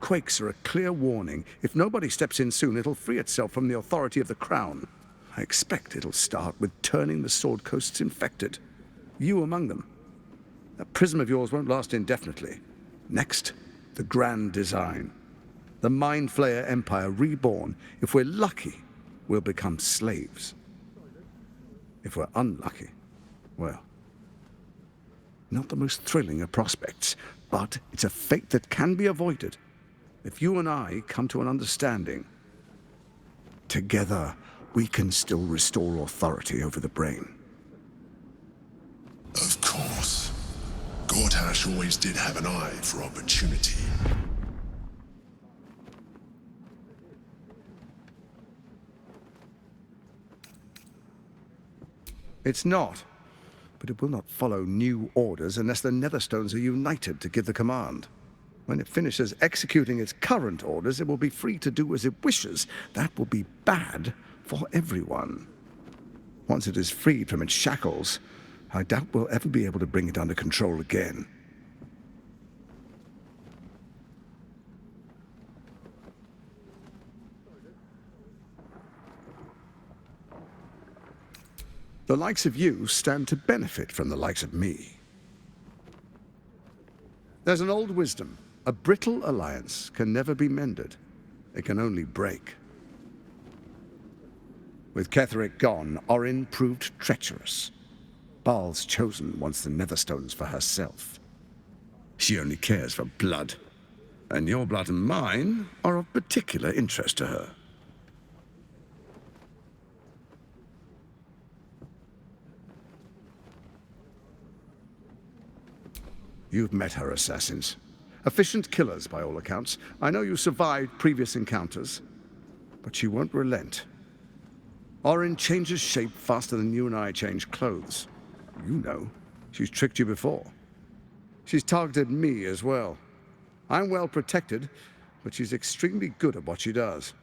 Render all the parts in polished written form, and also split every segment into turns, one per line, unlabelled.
quakes are a clear warning. If nobody steps in soon, it'll free itself from the authority of the crown. I expect it'll start with turning the Sword Coasts infected. You among them. That prism of yours won't last indefinitely. Next, the grand design. The Mind Flayer Empire reborn. If we're lucky, we'll become slaves. If we're unlucky, well, not the most thrilling of prospects, but it's a fate that can be avoided if you and I come to an understanding. Together, we can still restore authority over the brain.
Of course. Gortash always did have an eye for opportunity.
It's not, but it will not follow new orders unless the Netherstones are united to give the command. When it finishes executing its current orders, it will be free to do as it wishes. That will be bad for everyone. Once it is freed from its shackles, I doubt we'll ever be able to bring it under control again. The likes of you stand to benefit from the likes of me. There's an old wisdom. A brittle alliance can never be mended. It can only break. With Ketheric gone, Orin proved treacherous. Baal's chosen wants the Netherstones for herself. She only cares for blood. And your blood and mine are of particular interest to her. You've met her assassins. Efficient killers, by all accounts. I know you survived previous encounters, but she won't relent. Orin changes shape faster than you and I change clothes. You know, she's tricked you before. She's targeted me as well. I'm well protected, but she's extremely good at what she does.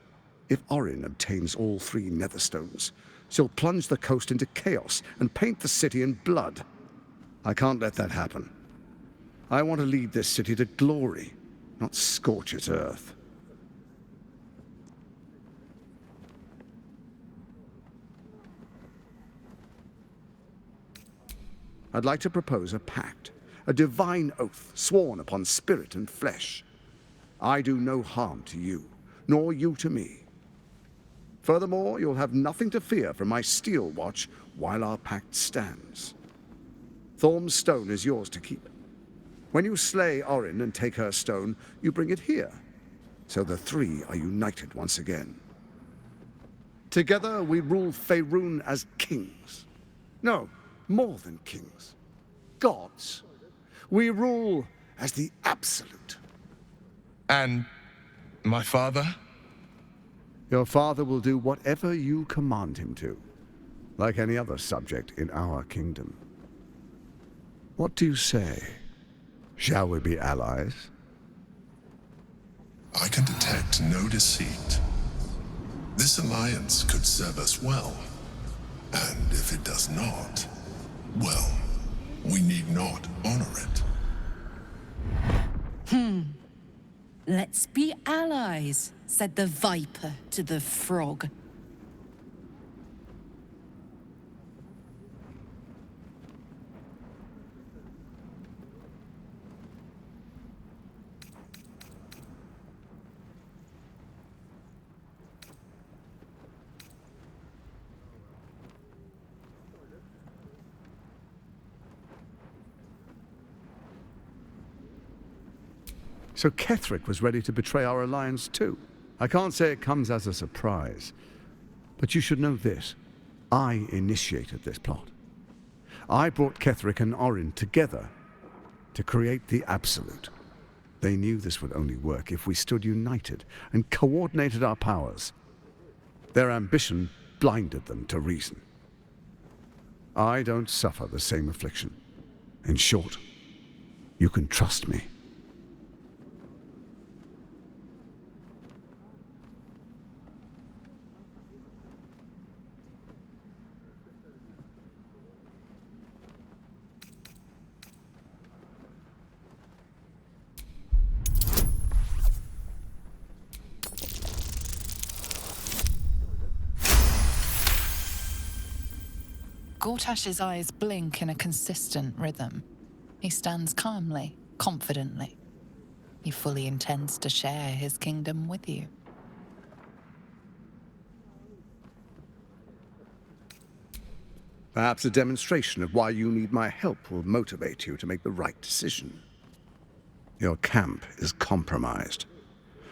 If Orin obtains all 3 Netherstones, she'll plunge the coast into chaos and paint the city in blood. I can't let that happen. I want to lead this city to glory, not scorch its earth. I'd like to propose a pact, a divine oath sworn upon spirit and flesh. I do no harm to you, nor you to me. Furthermore, you'll have nothing to fear from my steel watch while our pact stands. Thorm's stone is yours to keep. When you slay Orin and take her stone, you bring it here, so the 3 are united once again. Together we rule Faerun as kings. No, more than kings. Gods. We rule as the Absolute.
And my father?
Your father will do whatever you command him to, like any other subject in our kingdom. What do you say? Shall we be allies?
I can detect no deceit. This alliance could serve us well. And if it does not, well, we need not honor it.
Let's be allies, said the viper to the frog.
So Ketheric was ready to betray our alliance too. I can't say it comes as a surprise, but you should know this. I initiated this plot. I brought Ketheric and Orin together to create the Absolute. They knew this would only work if we stood united and coordinated our powers. Their ambition blinded them to reason. I don't suffer the same affliction. In short, you can trust me.
Gortash's eyes blink in a consistent rhythm. He stands calmly, confidently. He fully intends to share his kingdom with you.
Perhaps a demonstration of why you need my help will motivate you to make the right decision. Your camp is compromised.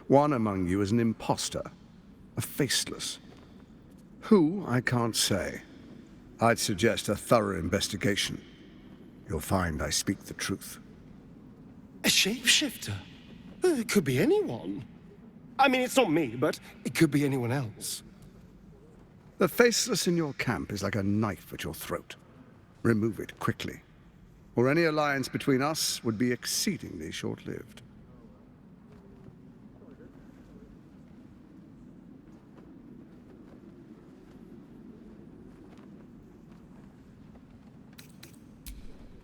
One among you is an imposter, a faceless. Who, I can't say. I'd suggest a thorough investigation. You'll find I speak the truth.
A shapeshifter? It could be anyone. I mean, it's not me, but it could be anyone else.
The faceless in your camp is like a knife at your throat. Remove it quickly, or any alliance between us would be exceedingly short-lived.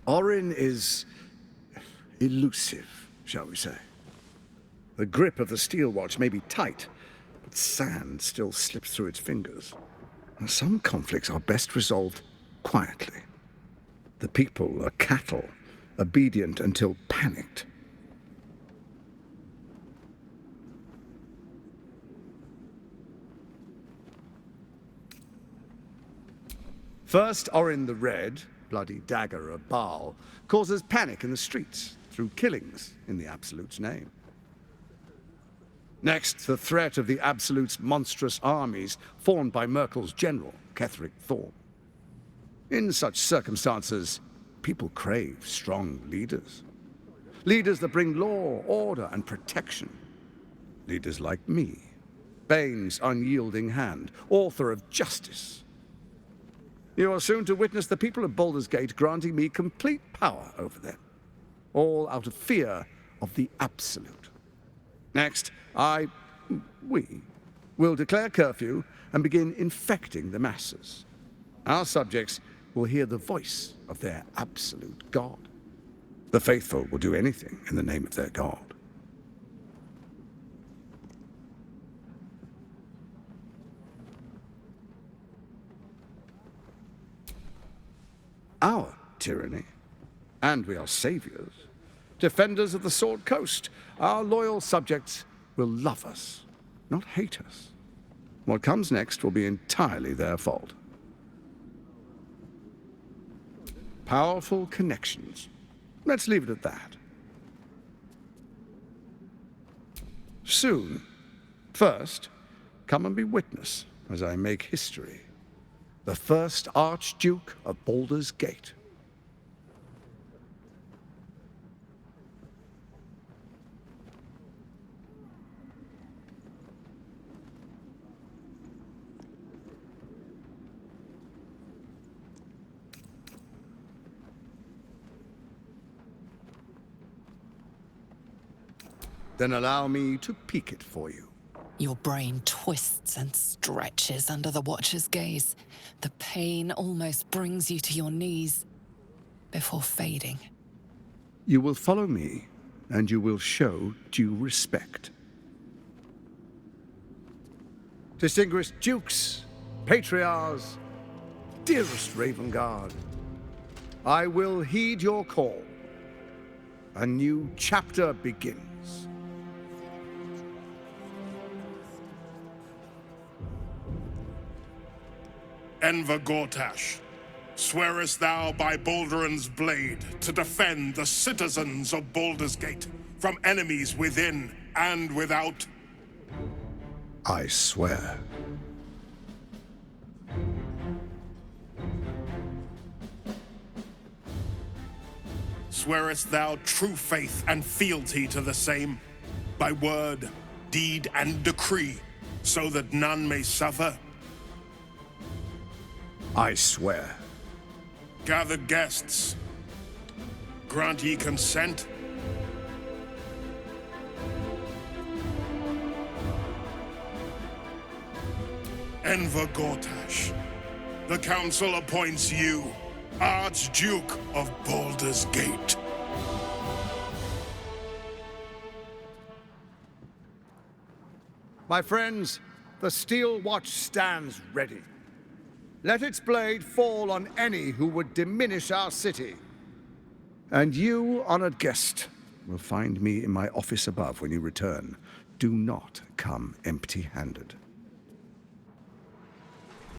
Orin is elusive, shall we say. The grip of the steel watch may be tight, but sand still slips through its fingers. And some conflicts are best resolved quietly. The people are cattle, obedient until panicked. First, Orin the Red, bloody dagger of Baal, causes panic in the streets through killings in the Absolute's name. Next, the threat of the Absolute's monstrous armies formed by Merkel's general, Ketheric Thorn. In such circumstances, people crave strong leaders. Leaders that bring law, order, and protection. Leaders like me, Bane's unyielding hand, author of justice. You are soon to witness the people of Baldur's Gate granting me complete power over them, all out of fear of the Absolute. Next, we will declare curfew and begin infecting the masses. Our subjects will hear the voice of their absolute God. The faithful will do anything in the name of their God. Our tyranny, and we are saviors, defenders of the Sword Coast. Our loyal subjects will love us, not hate us. What comes next will be entirely their fault. Powerful connections. Let's leave it at that. Soon. First, come and be witness as I make history. The first Archduke of Baldur's Gate. Then allow me to peek it for you.
Your brain twists and stretches under the Watcher's gaze. The pain almost brings you to your knees before fading.
You will follow me, and you will show due respect. Distinguished dukes, patriarchs, dearest Ravengard, I will heed your call. A new chapter begins.
Enver Gortash, swearest thou by Balduran's blade to defend the citizens of Baldur's Gate from enemies within and without?
I swear.
Swearest thou true faith and fealty to the same, by word, deed, and decree, so that none may suffer?
I swear.
Gathered guests, grant ye consent? Enver Gortash, the Council appoints you Archduke of Baldur's Gate.
My friends, the Steel Watch stands ready. Let its blade fall on any who would diminish our city. And you, honored guest, will find me in my office above when you return. Do not come empty-handed.